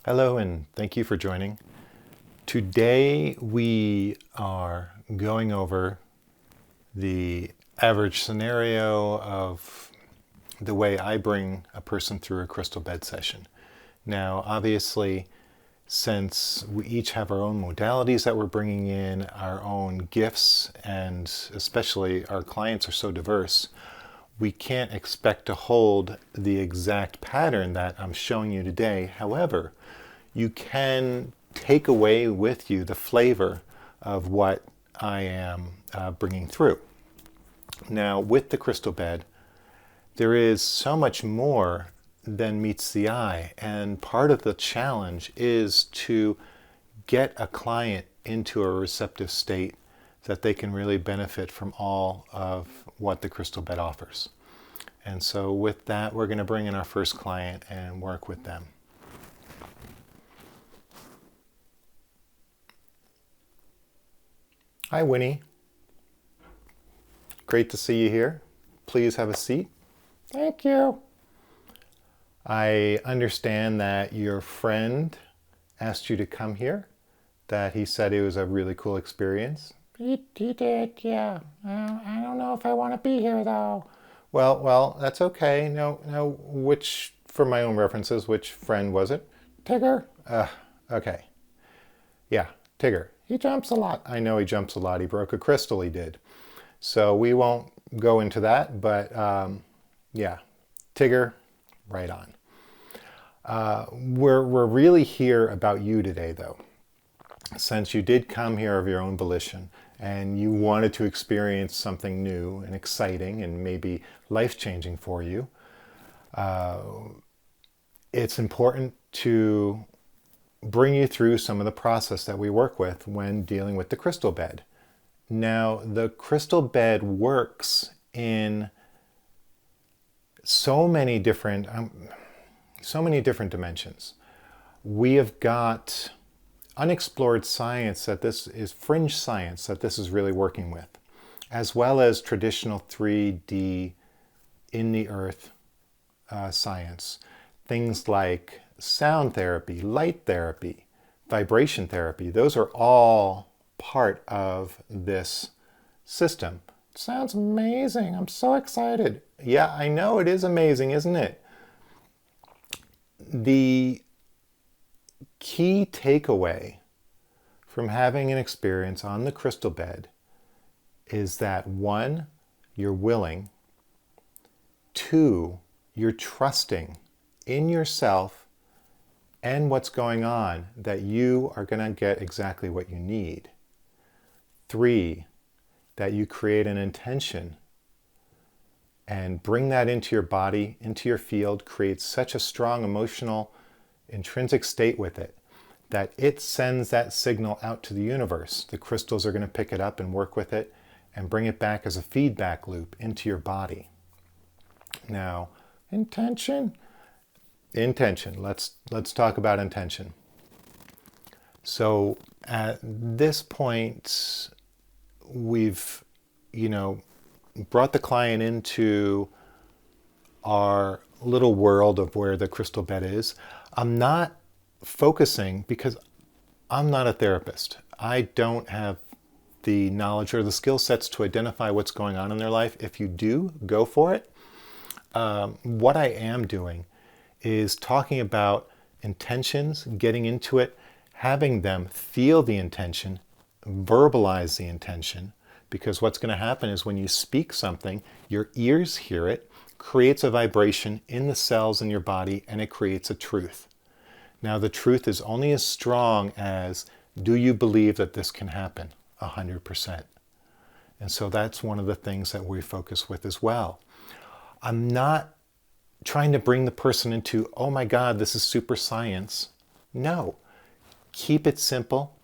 Hello and thank you for joining. Today we are going over the average scenario of the way I bring a person through a crystal bed session. Now, obviously, since we each have our own modalities that we're bringing in, our own gifts, and especially our clients are so diverse, we can't expect to hold the exact pattern that I'm showing you today. However, you can take away with you the flavor of what I am bringing through. Now, with the crystal bed, there is so much more than meets the eye, and part of the challenge is to get a client into a receptive state that they can really benefit from all of what the crystal bed offers. And so with that, we're going to bring in our first client and work with them. Hi, Winnie. Great to see you here. Please have a seat. Thank you. I understand that your friend asked you to come here, that he said it was a really cool experience. He did, yeah. I don't know if I want to be here though. Well, that's okay. No, for my own references, which friend was it? Tigger, Okay. Yeah, Tigger. he jumps a lot. I know he jumps a lot. He broke a crystal, he did. So we won't go into that, but yeah, Tigger, right on. We're really here about you today, though. Since you did come here of your own volition and you wanted to experience something new and exciting and maybe life-changing for you, it's important to bring you through some of the process that we work with when dealing with the crystal bed. Now, the crystal bed works in so many different dimensions. We have got unexplored science that this is fringe science that this is really working with, as well as traditional 3D in the earth science. Things like sound therapy, light therapy, vibration therapy, those are all part of this system. Sounds amazing. I'm so excited. Yeah, I know it is amazing, isn't it? The key takeaway from having an experience on the crystal bed is that one, you're willing, two, you're trusting in yourself and what's going on that you are going to get exactly what you need. Three, that you create an intention and bring that into your body, into your field, create such a strong emotional, intrinsic state with it that it sends that signal out to the universe. The crystals are going to pick it up and work with it and bring it back as a feedback loop into your body. Now, Intention? intention. Let's talk about intention. So at this point, we've, brought the client into our little world of where the crystal bed is. I'm not focusing because I'm not a therapist. I don't have the knowledge or the skill sets to identify what's going on in their life. If you do, go for it. What I am doing is talking about intentions, getting into it, having them feel the intention, verbalize the intention, because what's going to happen is when you speak something, your ears hear it, creates a vibration in the cells in your body, and it creates a truth. Now, the truth is only as strong as, do you believe that this can happen? 100%. And so that's one of the things that we focus with as well. I'm not trying to bring the person into, oh my God, this is super science. No. Keep it simple.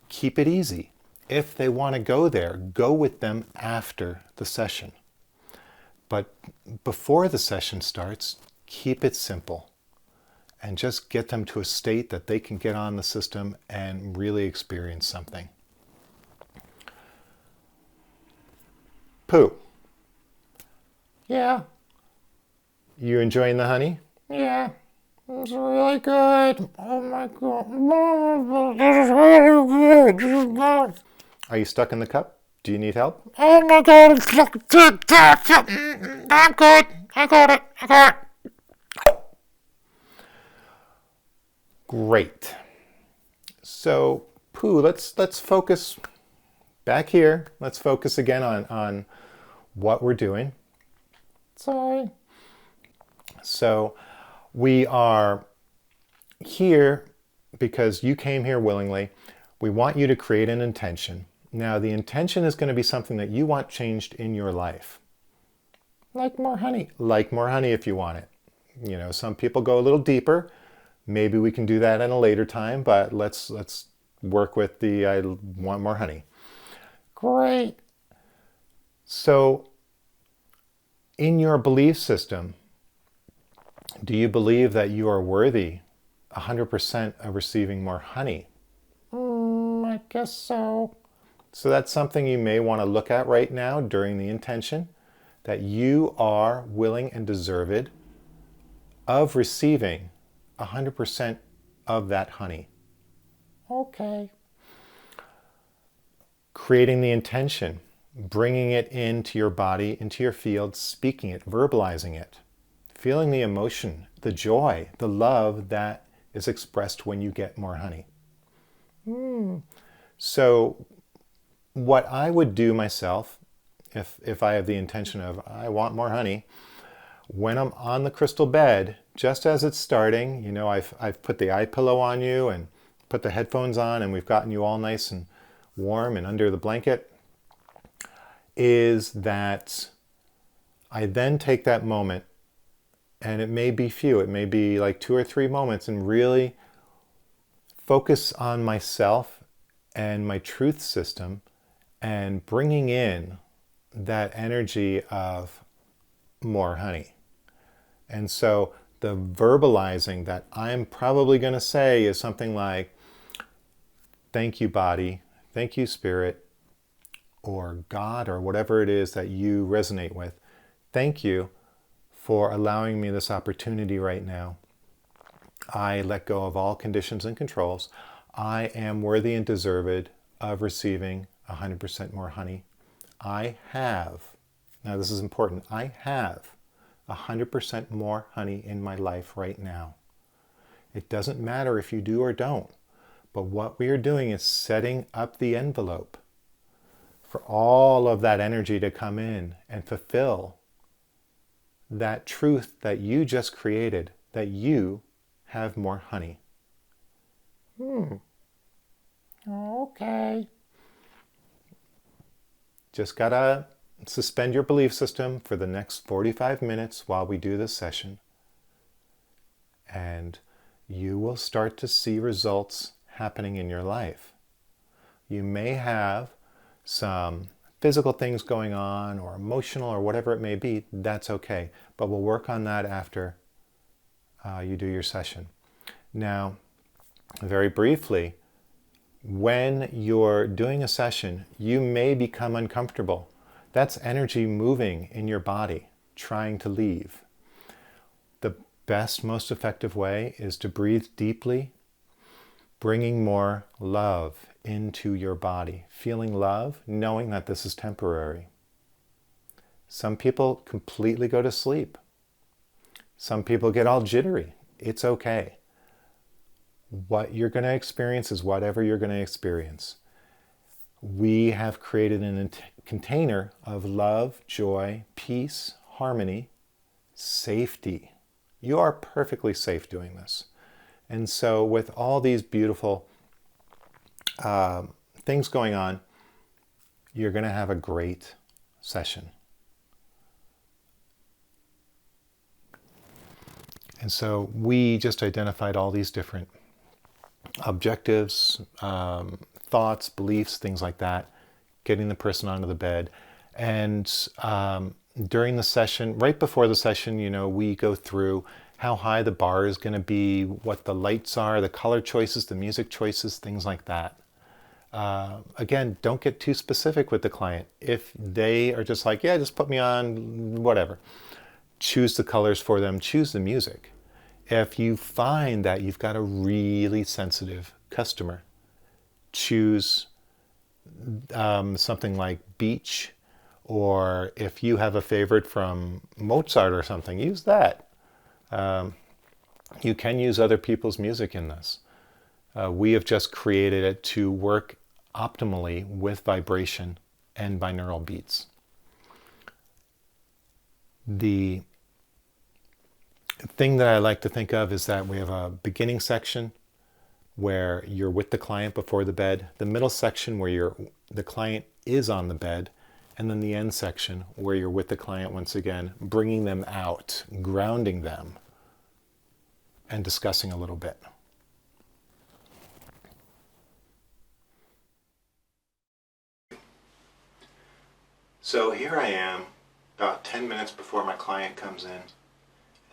Keep it easy. If they want to go there, go with them after the session. But before the session starts, keep it simple and just get them to a state that they can get on the system and really experience something. Pooh, Yeah, you enjoying the honey? yeah. It's really good. Oh my god. This is really good. This is good. Are you stuck in the cup? Do you need help? Oh my god, it's fucking good. I'm good. I got it. I got it. Great. So, Pooh, let's focus back here. Let's focus again on what we're doing. Sorry. So, we are here because you came here willingly. We want you to create an intention. Now, the intention is going to be something that you want changed in your life. Like more honey. Like more honey if you want it. You know, some people go a little deeper. Maybe we can do that at a later time, but let's work with the I want more honey. Great. So, in your belief system, do you believe that you are worthy 100% of receiving more honey? I guess so. So that's something you may want to look at right now during the intention, that you are willing and deserved of receiving 100% of that honey. Okay. Creating the intention, bringing it into your body, into your field, speaking it, verbalizing it, feeling the emotion, the joy, the love that is expressed when you get more honey. So what I would do myself, if I have the intention of I want more honey, when I'm on the crystal bed, just as it's starting, you know, I've put the eye pillow on you and put the headphones on, and we've gotten you all nice and warm and under the blanket, is that I then take that moment, and it may be few, it may be like 2 or 3 moments, and really focus on myself and my truth system and bringing in that energy of more honey. And so the verbalizing that I'm probably going to say is something like, thank you, body, thank you, spirit, or God, or whatever it is that you resonate with. Thank you for allowing me this opportunity right now. I let go of all conditions and controls. I am worthy and deserved of receiving 100% more honey. I have, now this is important, I have 100% more honey in my life right now. It doesn't matter if you do or don't, but what we are doing is setting up the envelope for all of that energy to come in and fulfill that truth that you just created, that you have more honey. Okay. Just gotta suspend your belief system for the next 45 minutes while we do this session. And you will start to see results happening in your life. You may have some physical things going on or emotional or whatever it may be. That's okay. But we'll work on that after you do your session. Now, very briefly, when you're doing a session, you may become uncomfortable. That's energy moving in your body, trying to leave. The best, most effective way is to breathe deeply, bringing more love into your body. Feeling love, knowing that this is temporary. Some people completely go to sleep. Some people get all jittery. It's okay. What you're going to experience is whatever you're going to experience. We have created a container of love, joy, peace, harmony, safety. You are perfectly safe doing this. And so with all these beautiful things going on, you're going to have a great session. And so we just identified all these different objectives, thoughts, beliefs, things like that, getting the person onto the bed. And during the session, right before the session, you know, we go through how high the bar is going to be, what the lights are, the color choices, the music choices, things like that. Again, don't get too specific with the client. If they are just like, yeah, just put me on whatever, choose the colors for them, choose the music. If you find that you've got a really sensitive customer, choose something like Beach, or if you have a favorite from Mozart or something, use that. You can use other people's music in this. We have just created it to work optimally with vibration and binaural beats. The thing that I like to think of is that we have a beginning section where you're with the client before the bed, the middle section where the client is on the bed, and then the end section where you're with the client once again, bringing them out, grounding them, and discussing a little bit. So here I am, about 10 minutes before my client comes in,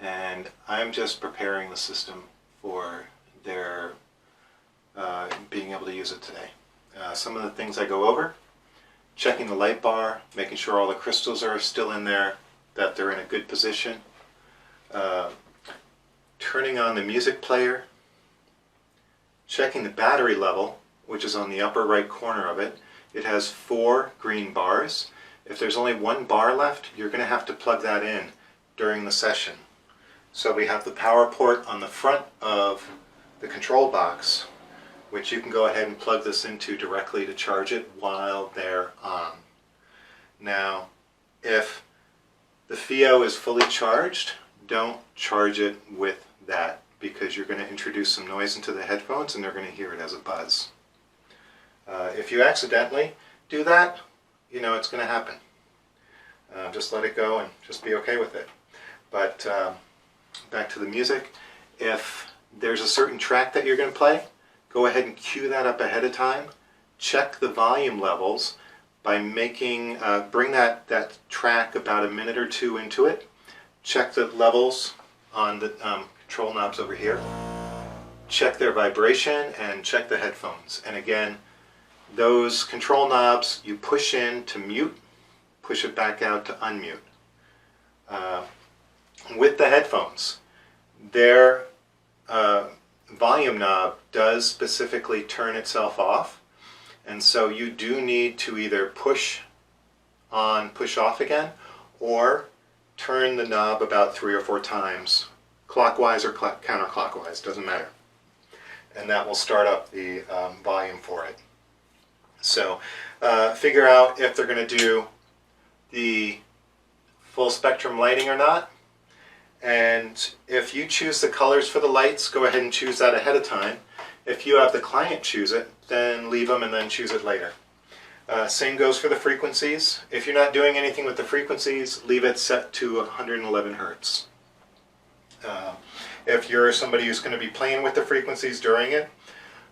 and I'm just preparing the system for their being able to use it today. Some of the things I go over: checking the light bar, making sure all the crystals are still in there, that they're in a good position, turning on the music player, checking the battery level, which is on the upper right corner of it. It has 4 green bars. If there's only 1 bar left, you're going to have to plug that in during the session. So we have the power port on the front of the control box, which you can go ahead and plug this into directly to charge it while they're on. Now, if the FIO is fully charged, don't charge it with that, because you're going to introduce some noise into the headphones and they're going to hear it as a buzz. If you accidentally do that, you know it's going to happen. Just let it go and just be okay with it. But back to the music. If there's a certain track that you're going to play, go ahead and cue that up ahead of time. Check the volume levels by making, bring that track about a minute or 2 into it. Check the levels on the control knobs over here. Check their vibration and check the headphones. And again, those control knobs you push in to mute, push it back out to unmute. With the headphones, their volume knob does specifically turn itself off, and so you do need to either push on, push off again, or turn the knob about 3 or 4 times, clockwise or counterclockwise, doesn't matter. And that will start up the volume for it. So figure out if they're going to do the full spectrum lighting or not. And if you choose the colors for the lights, go ahead and choose that ahead of time. If you have the client choose it, then leave them and then choose it later. Same goes for the frequencies. If you're not doing anything with the frequencies, leave it set to 111 Hertz. If you're somebody who's going to be playing with the frequencies during it,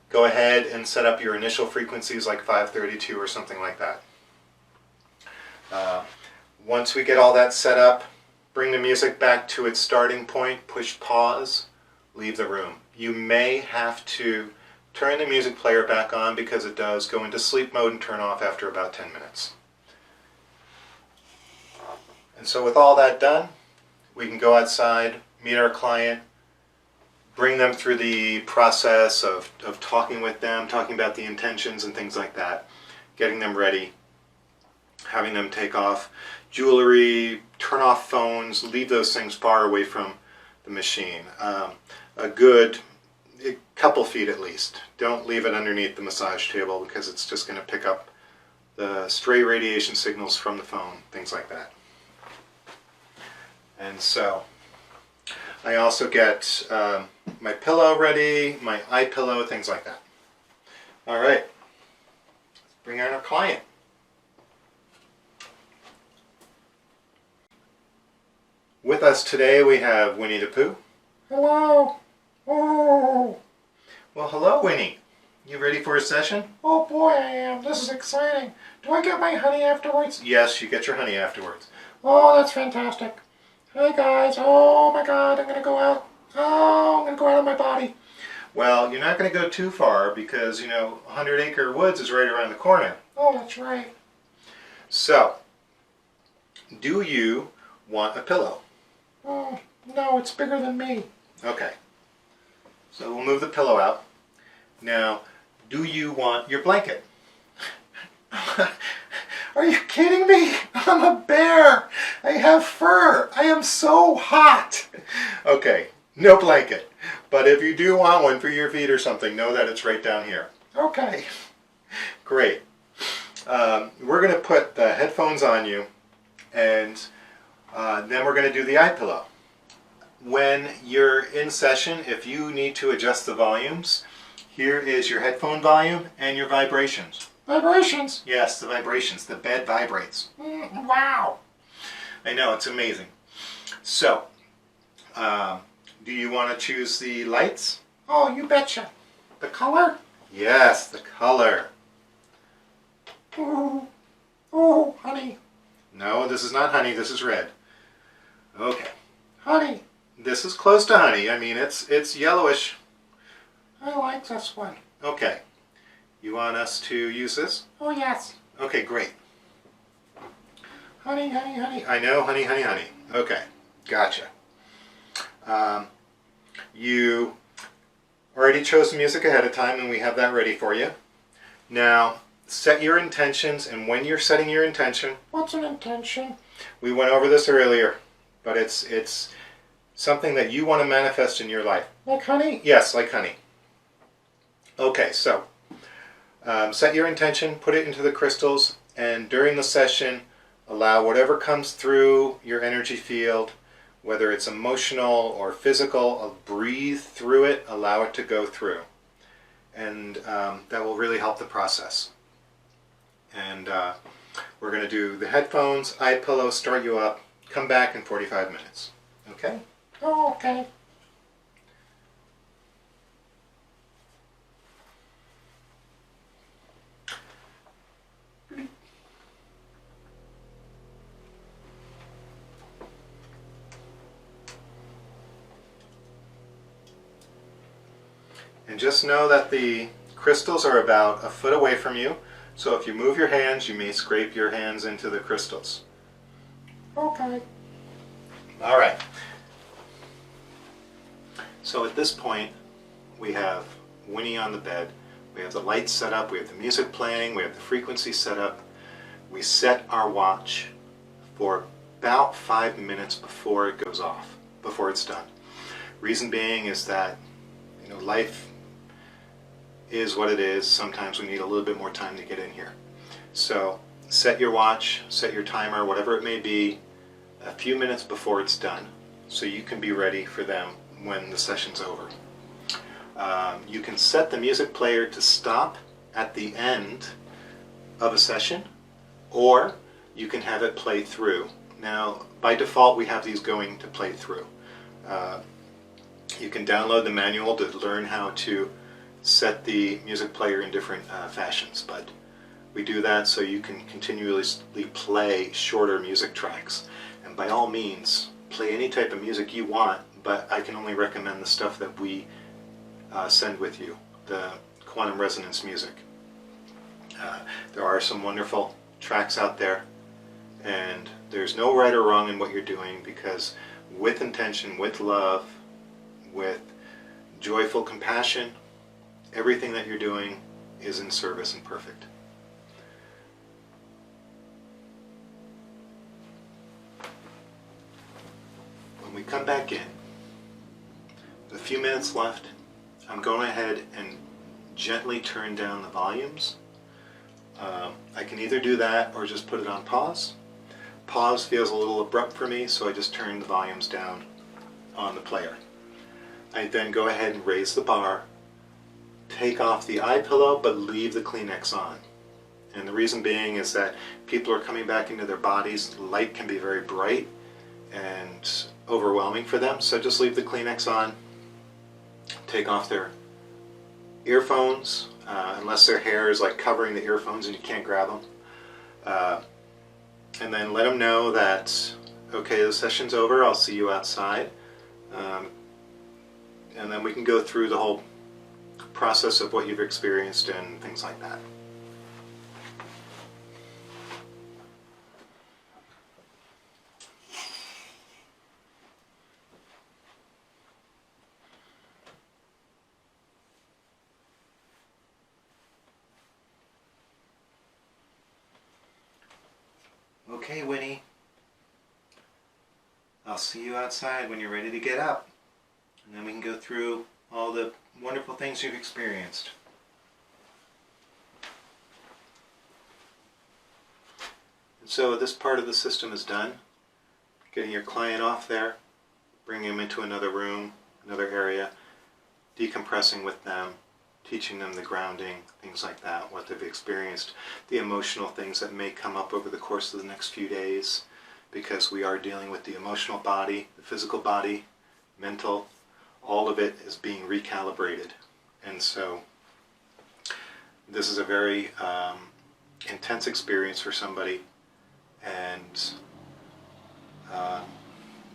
go ahead and set up your initial frequencies like 532 or something like that. Once we get all that set up, bring the music back to its starting point, push pause, leave the room. You may have to turn the music player back on because it does go into sleep mode and turn off after about 10 minutes. And so with all that done, we can go outside, meet our client, bring them through the process of talking with them, talking about the intentions and things like that, getting them ready, having them take off jewelry, turn off phones, leave those things far away from the machine. A good couple feet at least. Don't leave it underneath the massage table because it's just going to pick up the stray radiation signals from the phone, things like that. And so I also get my pillow ready, my eye pillow, things like that. All right, let's bring in our client. With us today we have Winnie the Pooh. Hello. Oh. Well, hello Winnie. You ready for a session? Oh boy, I am. This is exciting. Do I get my honey afterwards? Yes, you get your honey afterwards. Oh, that's fantastic. Hey guys. Oh my God, I'm gonna go out. Oh, I'm gonna go out of my body. Well, you're not going to go too far because, you know, 100 Acre Woods is right around the corner. Oh, that's right. So, do you want a pillow? Oh, no, it's bigger than me. Okay. So we'll move the pillow out. Now, do you want your blanket? Are you kidding me? I'm a bear. I have fur. I am so hot. Okay, no blanket. But if you do want one for your feet or something, know that it's right down here. Okay, great. We're going to put the headphones on you, and then we're going to do the eye pillow. When you're in session, if you need to adjust the volumes, here is your headphone volume and your vibrations. Vibrations. Yes, the vibrations. The bed vibrates. Wow. I know, it's amazing. So, do you want to choose the lights? Oh, you betcha. The color? Yes, the color. Ooh. Oh, honey. No, this is not honey, this is red. Okay. Honey. This is close to honey. I mean, it's yellowish. I like this one. Okay. You want us to use this? Oh, yes. Okay, great. Honey, honey, honey. I know, honey, honey, honey. Okay, gotcha. You already chose the music ahead of time, and we have that ready for you. Now, set your intentions, and when you're setting your intention... What's an intention? We went over this earlier, but it's something that you want to manifest in your life. Like honey? Yes, like honey. Okay, so set your intention, put it into the crystals, and during the session, allow whatever comes through your energy field, whether it's emotional or physical, breathe through it, allow it to go through. And that will really help the process. And we're going to do the headphones, eye pillow, start you up, come back in 45 minutes. Okay? Oh, okay. And just know that the crystals are about a foot away from you, so if you move your hands, you may scrape your hands into the crystals. Okay. All right. So at this point, we have Winnie on the bed. We have the lights set up, we have the music playing, we have the frequency set up. We set our watch for about 5 minutes before it goes off, before it's done. Reason being is that, life is what it is. Sometimes we need a little bit more time to get in here. So set your watch, set your timer, whatever it may be, a few minutes before it's done, so you can be ready for them when the session's over. You can set the music player to stop at the end of a session, or you can have it play through. Now, by default, we have these going to play through. You can download the manual to learn how to set the music player in different fashions, but we do that so you can continuously play shorter music tracks. And by all means, play any type of music you want, but I can only recommend the stuff that we send with you, the quantum resonance music. There are some wonderful tracks out there, and there's no right or wrong in what you're doing, because with intention, with love, with joyful compassion, everything that you're doing is in service and perfect. When we come back in, with a few minutes left, I'm going ahead and gently turn down the volumes. I can either do that or just put it on pause. Pause feels a little abrupt for me, so I just turn the volumes down on the player. I then go ahead and raise the bar, take off the eye pillow, but leave the Kleenex on. And the reason being is that people are coming back into their bodies. Light can be very bright and overwhelming for them, so just leave the Kleenex on. Take off their earphones, unless their hair is like covering the earphones and you can't grab them. And then let them know that, okay, the session's over, I'll see you outside. And then we can go through the whole process of what you've experienced and things like that. Okay, Winnie. I'll see you outside when you're ready to get up. And then we can go through all the wonderful things you've experienced. And so this part of the system is done. Getting your client off there, bringing them into another room, another area, decompressing with them, teaching them the grounding, things like that, what they've experienced, the emotional things that may come up over the course of the next few days, because we are dealing with the emotional body, the physical body, mental, all of it is being recalibrated. And so this is a very intense experience for somebody, and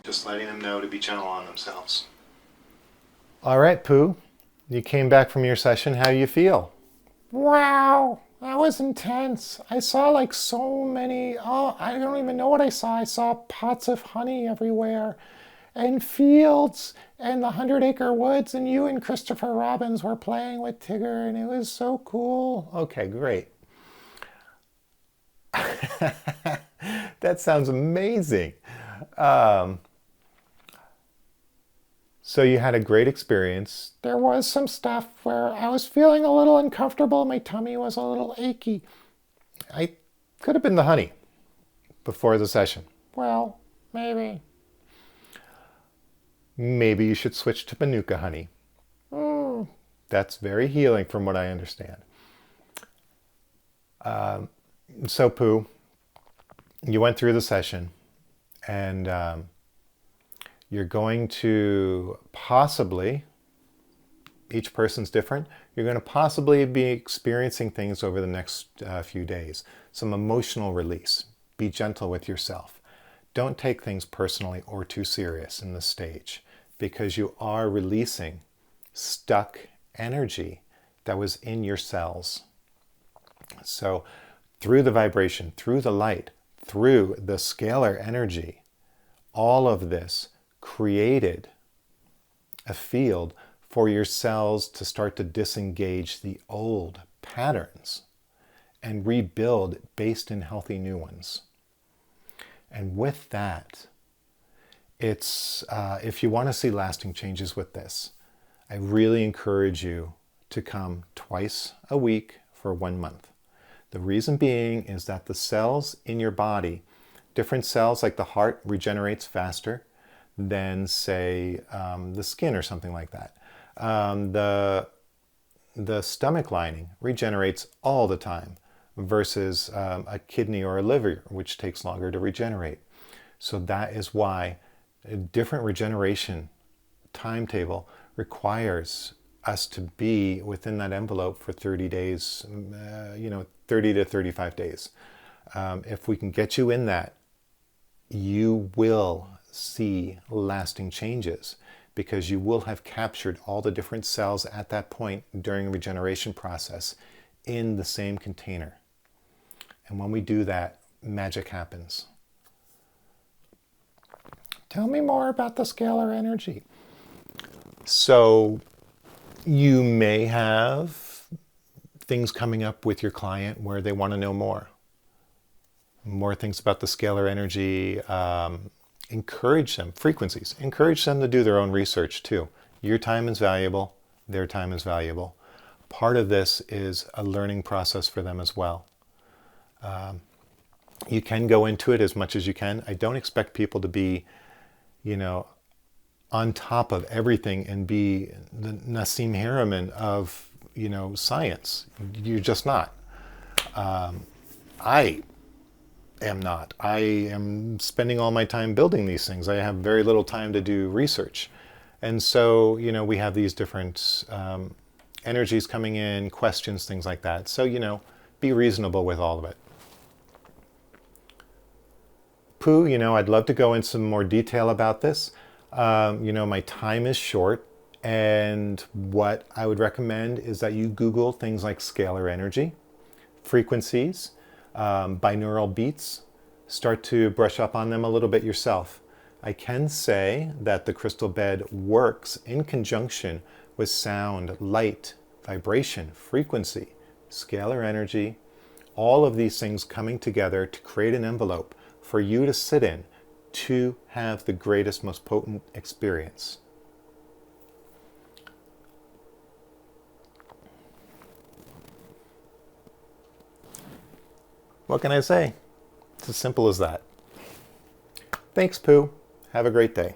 just letting them know to be gentle on themselves. All right, Pooh. You came back from your session. How do you feel? Wow, that was intense. I saw like so many, oh, I don't even know what I saw. I saw pots of honey everywhere and fields and the 100-acre woods, and you and Christopher Robbins were playing with Tigger, and it was so cool. Okay, great. That sounds amazing. So you had a great experience. There was some stuff where I was feeling a little uncomfortable. My tummy was a little achy. I could have been the honey before the session. Well, maybe. Maybe you should switch to Manuka honey. That's very healing from what I understand. So Pooh, you went through the session, and you're going to possibly, each person's different, you're going to possibly be experiencing things over the next few days. Some emotional release. Be gentle with yourself. Don't take things personally or too serious in this stage, because you are releasing stuck energy that was in your cells. So through the vibration, through the light, through the scalar energy, all of this created a field for your cells to start to disengage the old patterns and rebuild based in healthy new ones. And with that, it's if you want to see lasting changes with this, I really encourage you to come twice a week for 1 month. The reason being is that the cells in your body, different cells like the heart regenerates faster than, say, the skin or something like that. The stomach lining regenerates all the time versus a kidney or a liver, which takes longer to regenerate. So that is why a different regeneration timetable requires us to be within that envelope for 30 days, 30 to 35 days. If we can get you in that, you will see lasting changes, because you will have captured all the different cells at that point during the regeneration process in the same container. And when we do that, magic happens. Tell me more about the scalar energy. So you may have things coming up with your client where they want to know more things about the scalar energy. Encourage them, frequencies, encourage them to do their own research too. Your time is valuable, their time is valuable. Part of this is a learning process for them as well. You can go into it as much as you can. I don't expect people to be, on top of everything and be the Nassim Haramein of, science. You're just not. I am not. I am spending all my time building these things. I have very little time to do research. And so, we have these different energies coming in, questions, things like that. So, be reasonable with all of it. Pooh, I'd love to go into some more detail about this. My time is short, and what I would recommend is that you Google things like scalar energy, frequencies, binaural beats. Start to brush up on them a little bit yourself. I can say that the crystal bed works in conjunction with sound, light, vibration, frequency, scalar energy, all of these things coming together to create an envelope for you to sit in to have the greatest, most potent experience. What can I say? It's as simple as that. Thanks, Pooh. Have a great day.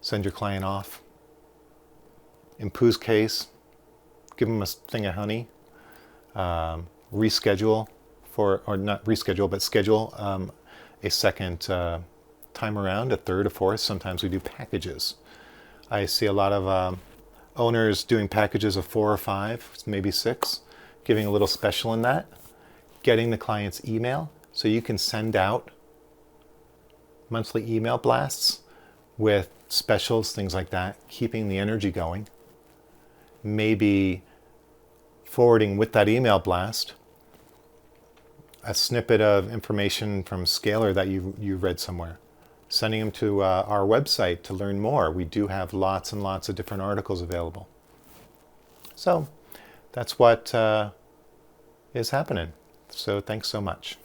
Send your client off. In Pooh's case, give him a thing of honey. Reschedule or not reschedule, but schedule a second time around, a third, a fourth. Sometimes we do packages. I see a lot of owners doing packages of 4 or 5, maybe 6, giving a little special in that. Getting the client's email so you can send out monthly email blasts with specials, things like that, keeping the energy going. Maybe forwarding with that email blast a snippet of information from Scalar that you read somewhere. Sending them to our website to learn more. We do have lots and lots of different articles available. So that's what is happening. So thanks so much.